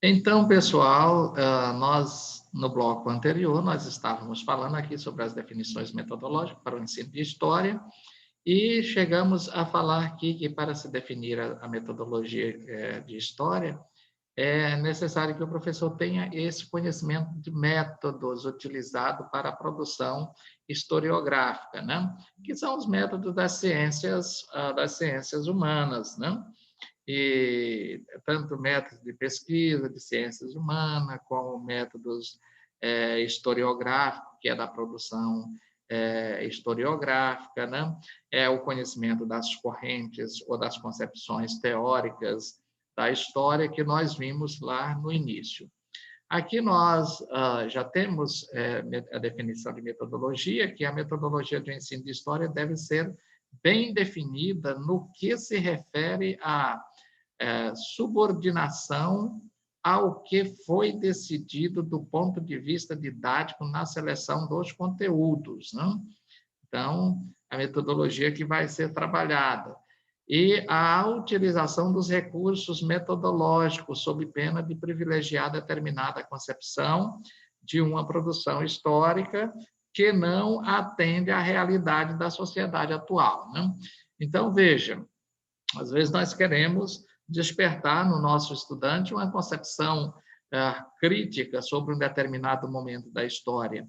Então, pessoal, nós, no bloco anterior, nós estávamos falando aqui sobre as definições metodológicas para o ensino de história e chegamos a falar aqui que para se definir a metodologia de história, é necessário que o professor tenha esse conhecimento de métodos utilizados para a produção historiográfica, né? Que são os métodos das ciências humanas, né? E tanto métodos de pesquisa de ciências humanas, como métodos historiográficos, que é da produção historiográfica, né? É o conhecimento das correntes ou das concepções teóricas da história que nós vimos lá no início. Aqui nós já temos a definição de metodologia, que a metodologia de ensino de história deve ser bem definida no que se refere à subordinação ao que foi decidido do ponto de vista didático na seleção dos conteúdos, né? Então, a metodologia que vai ser trabalhada. E a utilização dos recursos metodológicos, sob pena de privilegiar determinada concepção de uma produção histórica que não atende à realidade da sociedade atual, né? Então, veja, às vezes nós queremos despertar no nosso estudante uma concepção crítica sobre um determinado momento da história.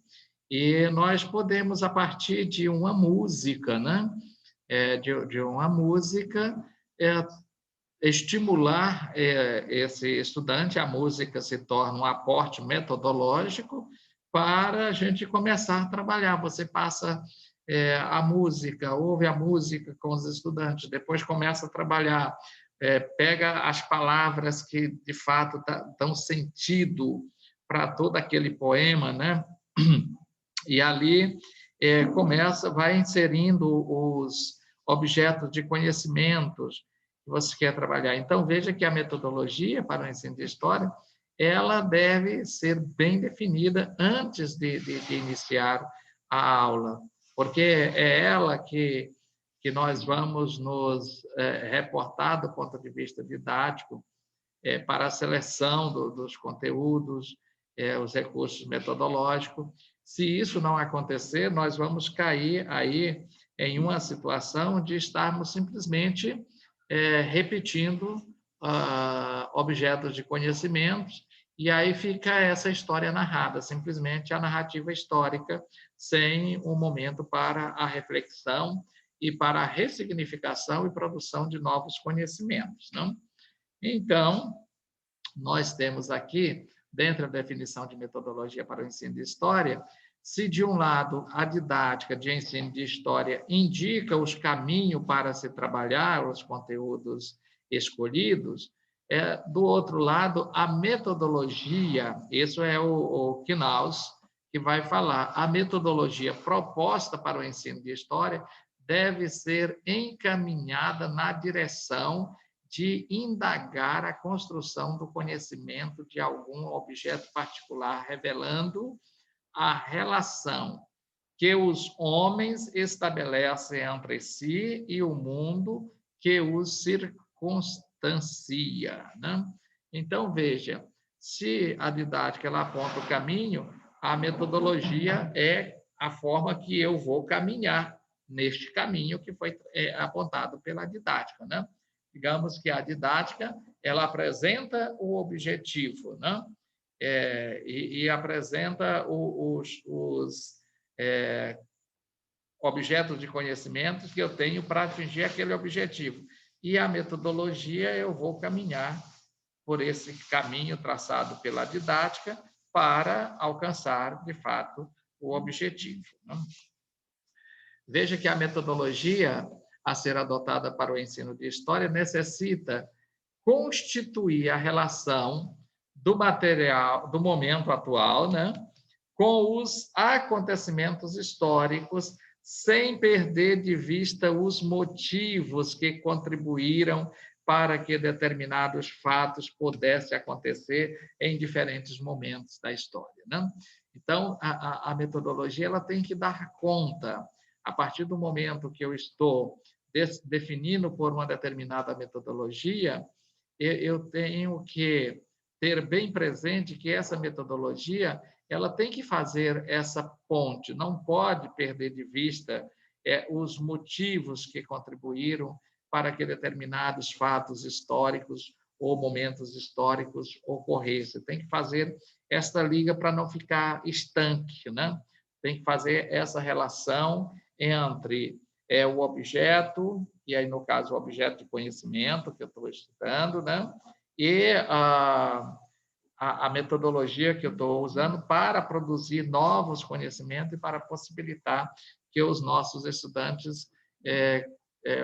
E nós podemos, a partir de uma música, né? De uma música, estimular esse estudante, a música se torna um aporte metodológico para a gente começar a trabalhar. Você passa a música, ouve a música com os estudantes, depois começa a trabalhar, pega as palavras que, de fato, dão sentido para todo aquele poema, né? E ali vai inserindo os objetos de conhecimentos que você quer trabalhar. Então, veja que a metodologia para o ensino de história, ela deve ser bem definida antes de iniciar a aula, porque é ela que nós vamos nos reportar do ponto de vista didático para a seleção dos conteúdos, os recursos metodológicos. Se isso não acontecer, nós vamos cair aí em uma situação de estarmos simplesmente repetindo objetos de conhecimentos, e aí fica essa história narrada, simplesmente a narrativa histórica, sem um momento para a reflexão e para a ressignificação e produção de novos conhecimentos, não? Então, nós temos aqui, dentro da definição de metodologia para o ensino de história, se de um lado a didática de ensino de história indica os caminhos para se trabalhar os conteúdos escolhidos, do outro lado, a metodologia, isso é o Knaus que vai falar, a metodologia proposta para o ensino de história deve ser encaminhada na direção de indagar a construção do conhecimento de algum objeto particular, revelando a relação que os homens estabelecem entre si e o mundo que os circunstancia, né? Então, veja, se a didática ela aponta o caminho, a metodologia é a forma que eu vou caminhar neste caminho que foi apontado pela didática, né? Digamos que a didática ela apresenta o objetivo, né? E apresenta os objetos de conhecimento que eu tenho para atingir aquele objetivo. E a metodologia eu vou caminhar por esse caminho traçado pela didática para alcançar, de fato, o objetivo, né? Veja que a metodologia a ser adotada para o ensino de história necessita constituir a relação do material, do momento atual, né, com os acontecimentos históricos, sem perder de vista os motivos que contribuíram para que determinados fatos pudessem acontecer em diferentes momentos da história, né? Então, a metodologia ela tem que dar conta, a partir do momento que eu estou definindo por uma determinada metodologia, eu tenho que ter bem presente que essa metodologia ela tem que fazer essa ponte, não pode perder de vista os motivos que contribuíram para que determinados fatos históricos ou momentos históricos ocorressem. Tem que fazer esta liga para não ficar estanque, né? Tem que fazer essa relação entre o objeto, e aí, no caso, o objeto de conhecimento que eu estou estudando, né? E a metodologia que eu estou usando para produzir novos conhecimentos e para possibilitar que os nossos estudantes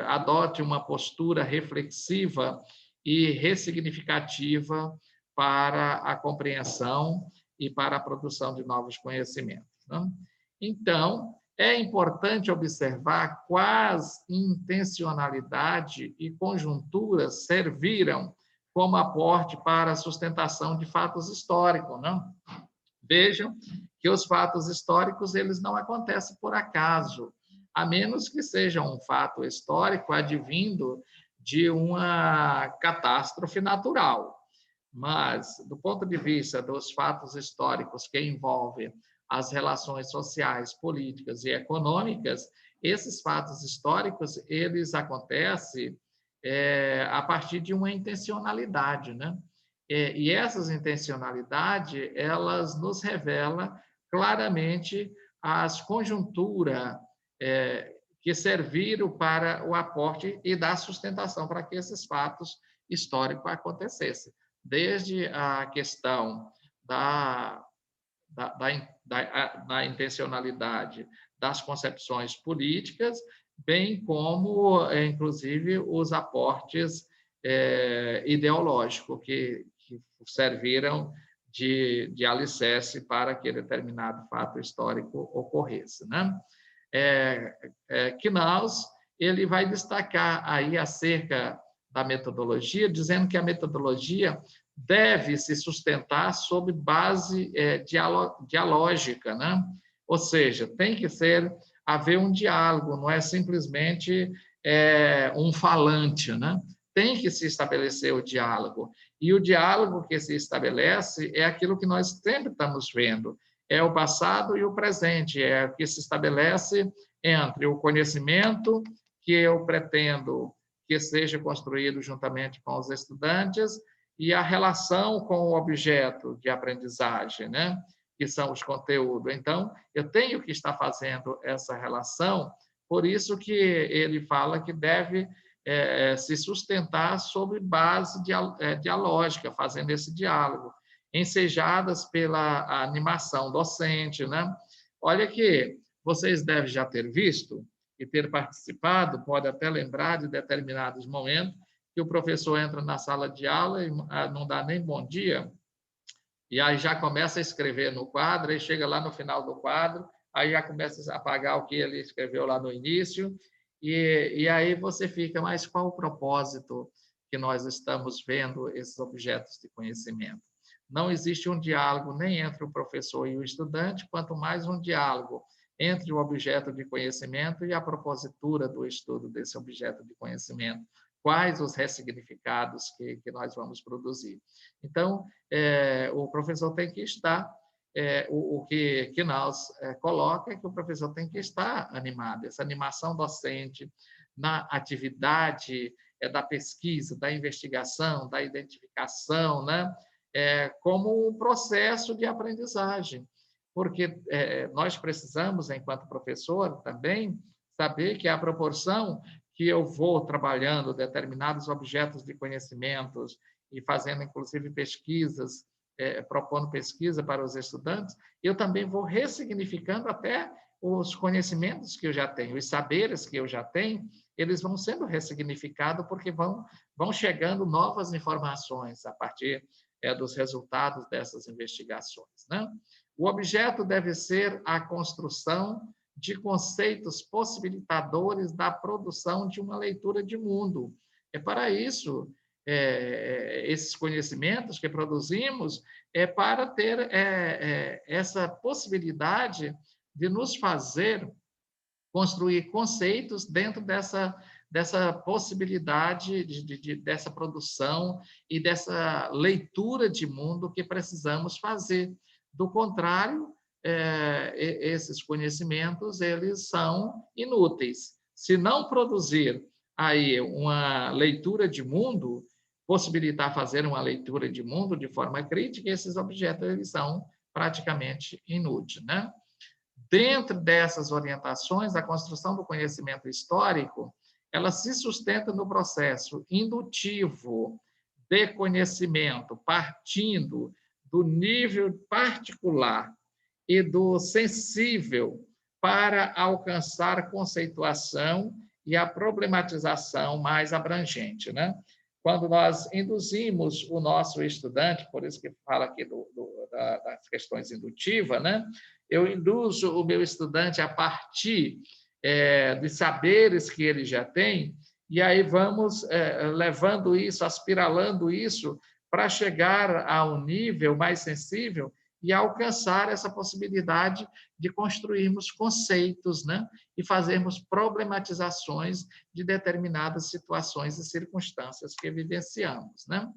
adotem uma postura reflexiva e ressignificativa para a compreensão e para a produção de novos conhecimentos, né? Então, é importante observar quais intencionalidade e conjunturas serviram como aporte para a sustentação de fatos históricos, não? Vejam que os fatos históricos eles não acontecem por acaso, a menos que seja um fato histórico advindo de uma catástrofe natural. Mas, do ponto de vista dos fatos históricos que envolvem as relações sociais, políticas e econômicas, esses fatos históricos eles acontecem a partir de uma intencionalidade, né? E essas intencionalidades, elas nos revelam claramente as conjunturas que serviram para o aporte e dar sustentação para que esses fatos históricos acontecessem. Desde a questão da intencionalidade das concepções políticas, bem como, inclusive, os aportes ideológicos que serviram de alicerce para que determinado fato histórico ocorresse, né? Knaus, ele vai destacar aí acerca da metodologia, dizendo que a metodologia deve se sustentar sobre base dialógica, né? Ou seja, tem que haver um diálogo, não é simplesmente um falante, né? Tem que se estabelecer o diálogo. E o diálogo que se estabelece é aquilo que nós sempre estamos vendo, é o passado e o presente, é o que se estabelece entre o conhecimento que eu pretendo que seja construído juntamente com os estudantes e a relação com o objeto de aprendizagem, né? Que são os conteúdos. Então, eu tenho que estar fazendo essa relação, por isso que ele fala que deve se sustentar sobre base dialógica, fazendo esse diálogo, ensejadas pela animação docente, né? Olha que vocês devem já ter visto e ter participado, pode até lembrar de determinados momentos, que o professor entra na sala de aula e não dá nem bom dia, e aí já começa a escrever no quadro, e chega lá no final do quadro, aí já começa a apagar o que ele escreveu lá no início, e aí você fica, mas qual o propósito que nós estamos vendo esses objetos de conhecimento? Não existe um diálogo nem entre o professor e o estudante, quanto mais um diálogo entre o objeto de conhecimento e a propositura do estudo desse objeto de conhecimento. Quais os ressignificados que nós vamos produzir. Então, o professor tem que estar, o que Knaus coloca é que o professor tem que estar animado, essa animação docente na atividade da pesquisa, da investigação, da identificação, né? Como um processo de aprendizagem, porque nós precisamos, enquanto professor, também saber que a proporção que eu vou trabalhando determinados objetos de conhecimentos e fazendo, inclusive, pesquisas, propondo pesquisa para os estudantes, eu também vou ressignificando até os conhecimentos que eu já tenho, os saberes que eu já tenho, eles vão sendo ressignificados porque vão chegando novas informações a partir dos resultados dessas investigações, né? O objeto deve ser a construção de conceitos possibilitadores da produção de uma leitura de mundo. É para isso, esses conhecimentos que produzimos, é para ter essa possibilidade de nos fazer construir conceitos dentro dessa possibilidade dessa produção e dessa leitura de mundo que precisamos fazer. Do contrário, esses conhecimentos eles são inúteis. Se não produzir aí uma leitura de mundo, possibilitar fazer uma leitura de mundo de forma crítica, esses objetos eles são praticamente inúteis, né? Dentro dessas orientações, a construção do conhecimento histórico, ela se sustenta no processo indutivo de conhecimento, partindo do nível particular e do sensível para alcançar conceituação e a problematização mais abrangente, né? Quando nós induzimos o nosso estudante, por isso que fala aqui das questões indutivas, né? Eu induzo o meu estudante a partir de saberes que ele já tem, e aí vamos levando isso, aspiralando isso, para chegar a um nível mais sensível e alcançar essa possibilidade de construirmos conceitos, né? E fazermos problematizações de determinadas situações e circunstâncias que vivenciamos, né?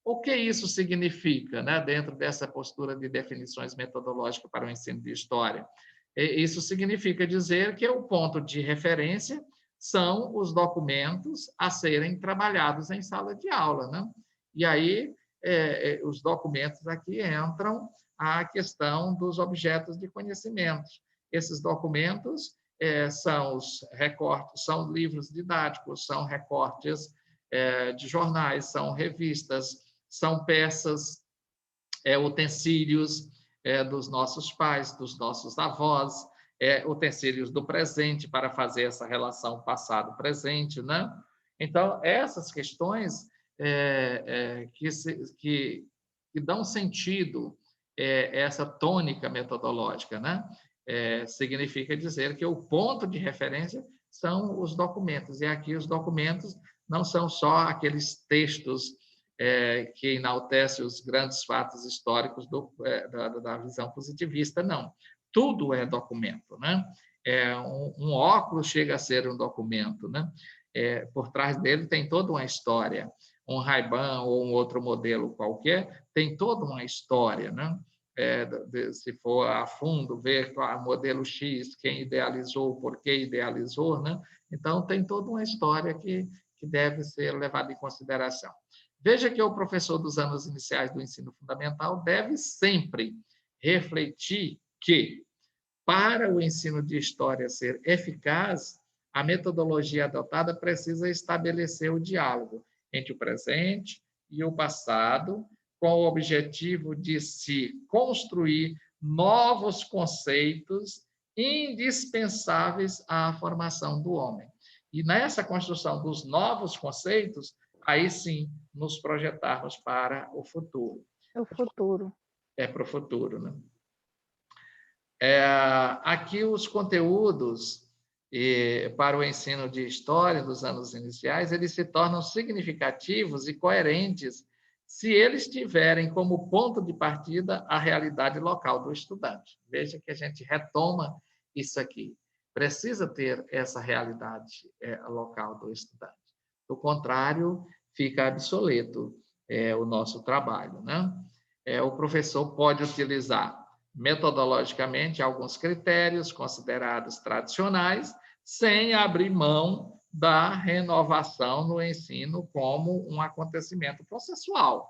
O que isso significa, né, dentro dessa postura de definições metodológicas para o ensino de história? Isso significa dizer que o ponto de referência são os documentos a serem trabalhados em sala de aula, né? E aí, os documentos aqui entram a questão dos objetos de conhecimento. Esses documentos são os recortes, são livros didáticos, são recortes de jornais, são revistas, são peças, utensílios dos nossos pais, dos nossos avós, utensílios do presente para fazer essa relação passado-presente, né? Então, essas questões que dão sentido essa tônica metodológica, né? Significa dizer que o ponto de referência são os documentos, e aqui os documentos não são só aqueles textos que enaltecem os grandes fatos históricos da visão positivista, não. Tudo é documento, né? Um óculos chega a ser um documento, né? Por trás dele tem toda uma história. Um Ray-Ban ou um outro modelo qualquer tem toda uma história, né? Se for a fundo, ver o modelo X, quem idealizou, por que idealizou, né? Então, tem toda uma história que deve ser levada em consideração. Veja que o professor dos anos iniciais do ensino fundamental deve sempre refletir que, para o ensino de história ser eficaz, a metodologia adotada precisa estabelecer o diálogo entre o presente e o passado, com o objetivo de se construir novos conceitos indispensáveis à formação do homem. E nessa construção dos novos conceitos, aí sim nos projetarmos para o futuro. O futuro. Para o futuro, né? Aqui os conteúdos para o ensino de história dos anos iniciais, eles se tornam significativos e coerentes se eles tiverem como ponto de partida a realidade local do estudante. Veja que a gente retoma isso aqui. Precisa ter essa realidade local do estudante. Do contrário, fica obsoleto o nosso trabalho, né? O professor pode utilizar metodologicamente alguns critérios considerados tradicionais, sem abrir mão da renovação no ensino como um acontecimento processual.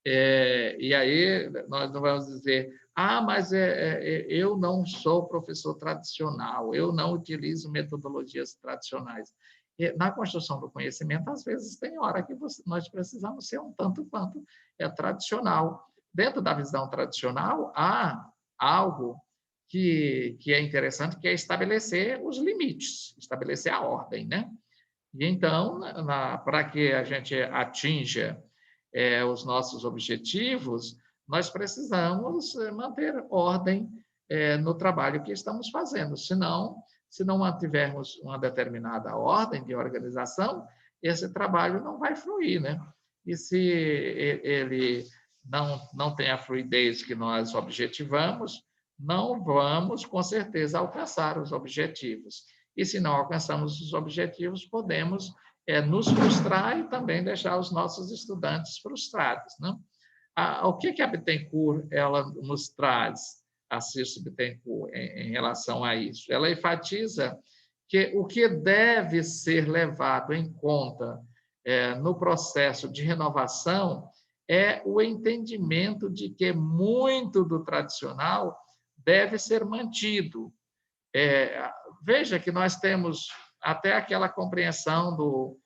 E aí nós não vamos dizer, mas eu não sou professor tradicional, eu não utilizo metodologias tradicionais. Na construção do conhecimento, às vezes, tem hora que nós precisamos ser um tanto quanto tradicional. Dentro da visão tradicional, há algo que é interessante, que é estabelecer os limites, estabelecer a ordem, né? E então, para que a gente atinja os nossos objetivos, nós precisamos manter ordem no trabalho que estamos fazendo. Senão, se não mantivermos uma determinada ordem de organização, esse trabalho não vai fluir, né? E se ele não tem a fluidez que nós objetivamos, não vamos, com certeza, alcançar os objetivos. e se não alcançamos os objetivos, podemos nos frustrar e também deixar os nossos estudantes frustrados, né? O que a Bittencourt ela nos traz, a Circe Bittencourt, em relação a isso? Ela enfatiza que o que deve ser levado em conta no processo de renovação é o entendimento de que muito do tradicional deve ser mantido. Veja que nós temos até aquela compreensão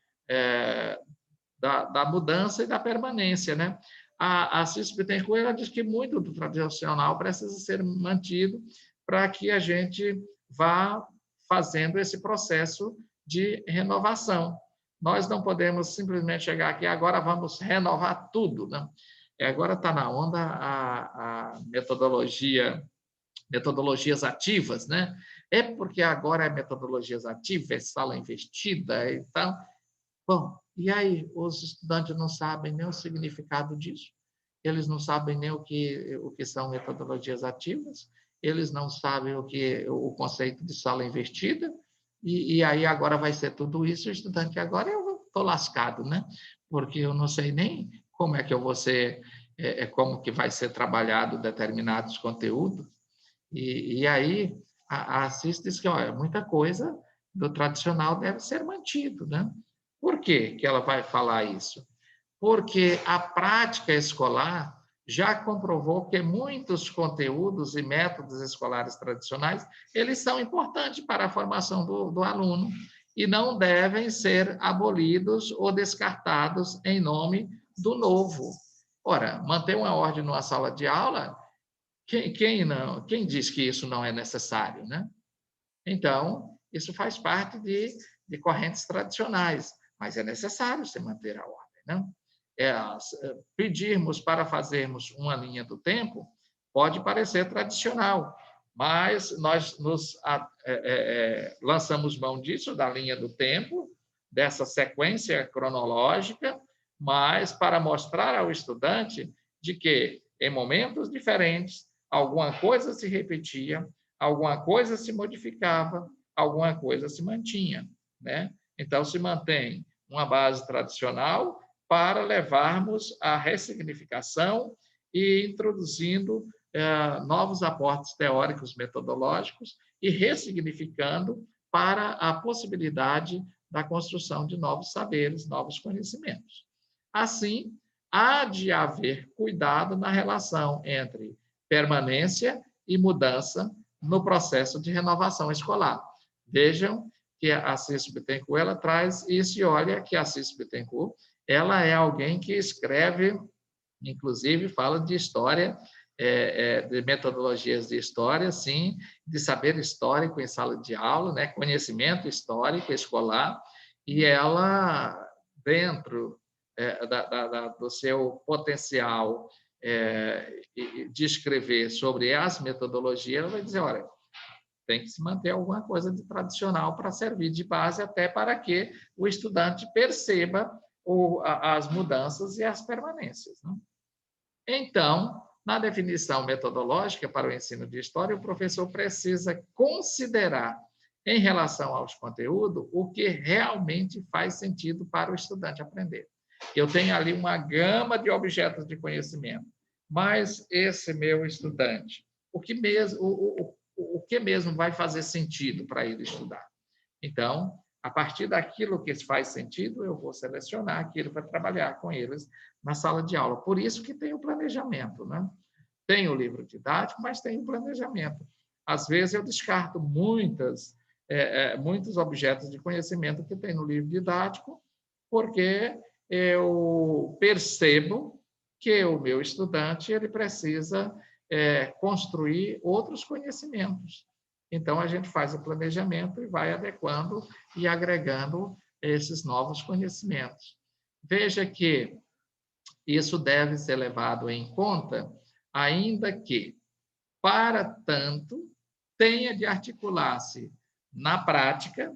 da mudança e da permanência, né? A Circe Bittencourt ela diz que muito do tradicional precisa ser mantido para que a gente vá fazendo esse processo de renovação. Nós não podemos simplesmente chegar aqui agora vamos renovar tudo, né? Agora está na onda a metodologias ativas, né? É porque agora é metodologias ativas, é sala investida e tal. Bom, e aí os estudantes não sabem nem o significado disso, eles não sabem nem o que são metodologias ativas, eles não sabem o conceito de sala investida, e aí agora vai ser tudo isso, o estudante agora eu estou lascado, né? Porque eu não sei nem como é que eu vou ser, como que vai ser trabalhado determinados conteúdos, e aí a Assis diz que olha, muita coisa do tradicional deve ser mantido, né? Por que ela vai falar isso? Porque a prática escolar já comprovou que muitos conteúdos e métodos escolares tradicionais, eles são importantes para a formação do aluno e não devem ser abolidos ou descartados em nome do novo. Ora, manter uma ordem numa sala de aula, quem diz que isso não é necessário, né? Então, isso faz parte de correntes tradicionais, mas é necessário se manter a ordem, né? Pedirmos para fazermos uma linha do tempo pode parecer tradicional, mas nós lançamos mão disso, da linha do tempo, dessa sequência cronológica, mas para mostrar ao estudante de que, em momentos diferentes, alguma coisa se repetia, alguma coisa se modificava, alguma coisa se mantinha, né? Então, se mantém uma base tradicional para levarmos à ressignificação e introduzindo novos aportes teóricos, metodológicos e ressignificando para a possibilidade da construção de novos saberes, novos conhecimentos. Assim, há de haver cuidado na relação entre permanência e mudança no processo de renovação escolar. Vejam que a Circe Bittencourt ela traz isso e olha que a Circe Bittencourt ela é alguém que escreve, inclusive fala de história, de metodologias de história, sim, de saber histórico em sala de aula, né, conhecimento histórico escolar, e ela, dentro do seu potencial de escrever sobre as metodologias, ela vai dizer, olha, tem que se manter alguma coisa de tradicional para servir de base até para que o estudante perceba as mudanças e as permanências, né? Então, na definição metodológica para o ensino de história, o professor precisa considerar, em relação aos conteúdos, o que realmente faz sentido para o estudante aprender. Eu tenho ali uma gama de objetos de conhecimento, mas esse meu estudante, o que mesmo vai fazer sentido para ele estudar? Então, a partir daquilo que faz sentido, eu vou selecionar aquilo para trabalhar com eles na sala de aula. Por isso que tem o planejamento, né? Tem o livro didático, mas tem o planejamento. Às vezes, eu descarto muitos objetos de conhecimento que tem no livro didático, porque eu percebo que o meu estudante ele precisa construir outros conhecimentos. Então, a gente faz o planejamento e vai adequando e agregando esses novos conhecimentos. Veja que isso deve ser levado em conta, ainda que, para tanto, tenha de articular-se na prática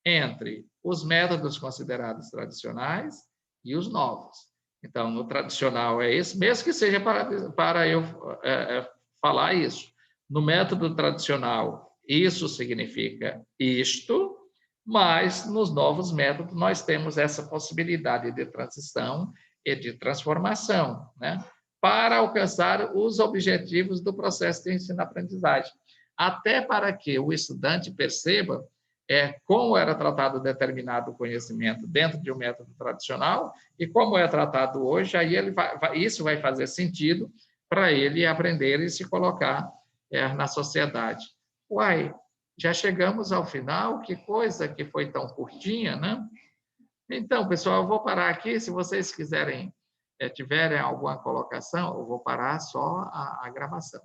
entre os métodos considerados tradicionais e os novos. Então, no tradicional é esse, mesmo que seja para eu falar isso. No método tradicional, isso significa isto, Mas, nos novos métodos, nós temos essa possibilidade de transição e de transformação, né? Para alcançar os objetivos do processo de ensino-aprendizagem. Até para que o estudante perceba como era tratado determinado conhecimento dentro de um método tradicional e como é tratado hoje, aí isso vai fazer sentido para ele aprender e se colocar na sociedade. Uai, já chegamos ao final, que coisa que foi tão curtinha, né? Então, pessoal, eu vou parar aqui. Se vocês quiserem, tiverem alguma colocação, eu vou parar só a gravação.